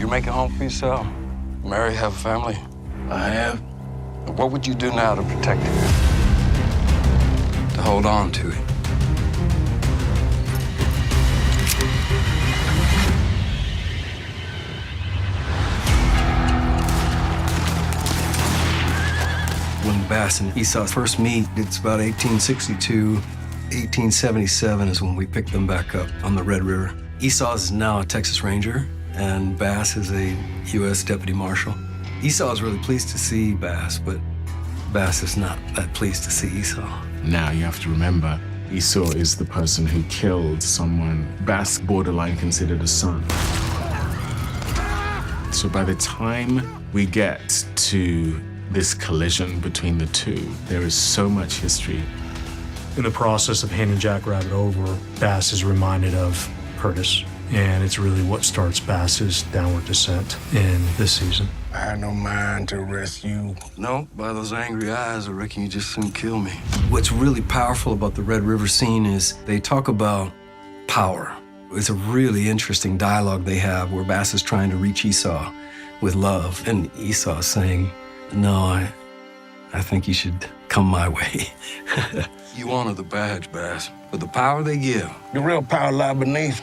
You make it home for yourself? Marry, have a family? I have. What would you do now to protect it? To hold on to it? When Bass and Esau first meet, it's about 1862. 1877 is when we pick them back up on the Red River. Esau is now a Texas Ranger, and Bass is a U.S. Deputy Marshal. Esau is really pleased to see Bass, but Bass is not that pleased to see Esau. Now you have to remember, Esau is the person who killed someone Bass borderline considered a son. So by the time we get to this collision between the two, there is so much history. In the process of handing Jackrabbit over, Bass is reminded of Curtis, and it's really what starts Bass's downward descent in this season. I had no mind to arrest you. No, by those angry eyes, I reckon you just soon kill me. What's really powerful about the Red River scene is they talk about power. It's a really interesting dialogue they have where Bass is trying to reach Esau with love, and Esau is saying, no, I think you should come my way. You honor the badge, Bass, but the power they give. The real power lies beneath,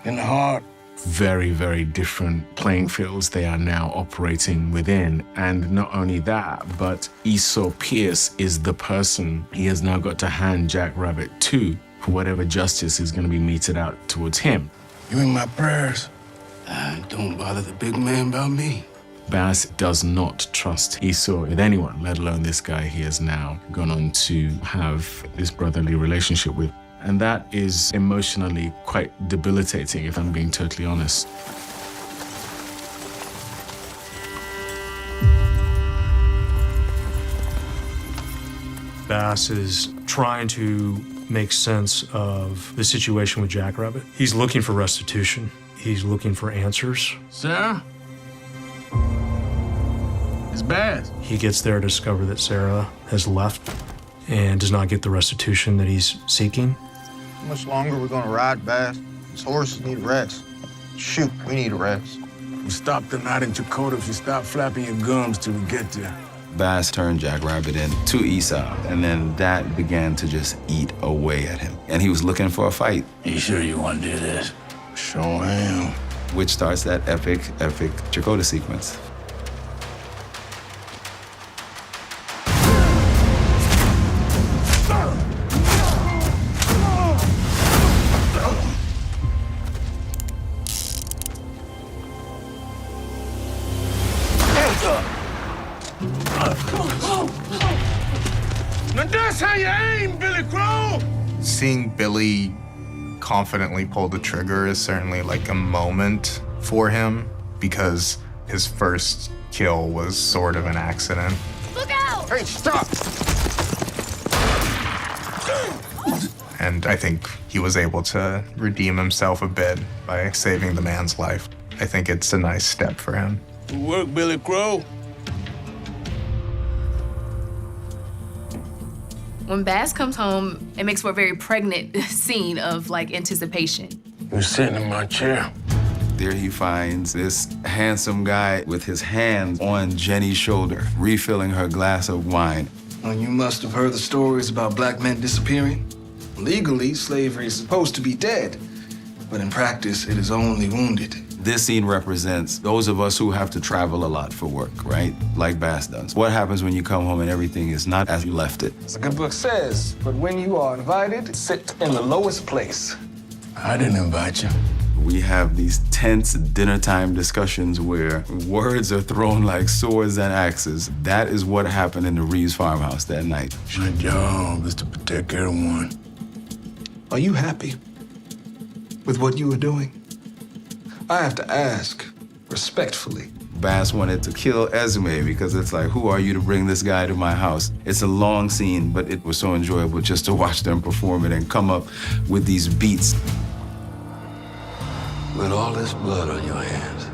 in the heart. Very, very different playing fields they are now operating within. And not only that, but Esau Pierce is the person he has now got to hand Jackrabbit to for whatever justice is going to be meted out towards him. You in my prayers. Don't bother the big man about me. Bass does not trust Esau with anyone, let alone this guy he has now gone on to have this brotherly relationship with. And that is emotionally quite debilitating, if I'm being totally honest. Bass is trying to make sense of the situation with Jackrabbit. He's looking for restitution. He's looking for answers. Sarah? It's Bass. He gets there to discover that Sarah has left and does not get the restitution that he's seeking. How much longer are we gonna ride, Bass? These horses need a rest. Shoot, we need a rest. We stopped the night in Chakotah if you stop flapping your gums till we get there. Bass turned Jackrabbit in to Esau, and then that began to just eat away at him. And he was looking for a fight. You sure you want to do this? Sure am. Which starts that epic Chakotah sequence. Now that's how you aim, Billy Crow! Seeing Billy confidently pull the trigger is certainly like a moment for him because his first kill was sort of an accident. Look out! Hey, stop! And I think he was able to redeem himself a bit by saving the man's life. I think it's a nice step for him. Good work, Billy Crow. When Bass comes home, it makes for a very pregnant scene of like anticipation. You were sitting in my chair. There he finds this handsome guy with his hand on Jenny's shoulder, refilling her glass of wine. Well, you must have heard the stories about black men disappearing. Legally, slavery is supposed to be dead, but in practice, it is only wounded. This scene represents those of us who have to travel a lot for work, right? Like Bass does. What happens when you come home and everything is not as you left it? As the good book says, but when you are invited, sit in the lowest place. I didn't invite you. We have these tense dinner time discussions where words are thrown like swords and axes. That is what happened in the Reeves farmhouse that night. My job is to protect everyone. Are you happy with what you are doing? I have to ask, respectfully. Bass wanted to kill Esme because it's like, who are you to bring this guy to my house? It's a long scene, but it was so enjoyable just to watch them perform it and come up with these beats. With all this blood on your hands,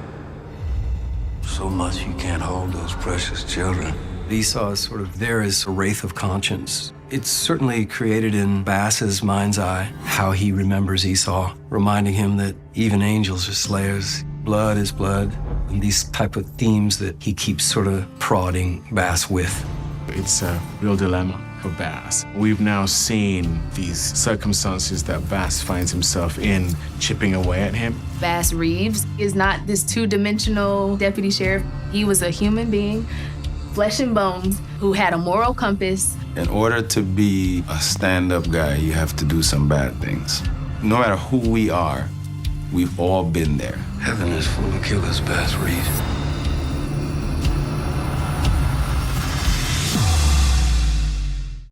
so much you can't hold those precious children. Esau is sort of there as a wraith of conscience. It's certainly created in Bass's mind's eye how he remembers Esau, reminding him that even angels are slayers. blood is blood, and these type of themes that he keeps sort of prodding Bass with. It's a real dilemma for Bass. We've now seen these circumstances that Bass finds himself in chipping away at him. Bass Reeves is not this two-dimensional deputy sheriff. He was a human being, flesh and bones, who had a moral compass. In order to be a stand-up guy, you have to do some bad things. No matter who we are, we've all been there. Heaven is full of killers, Bass Reeves.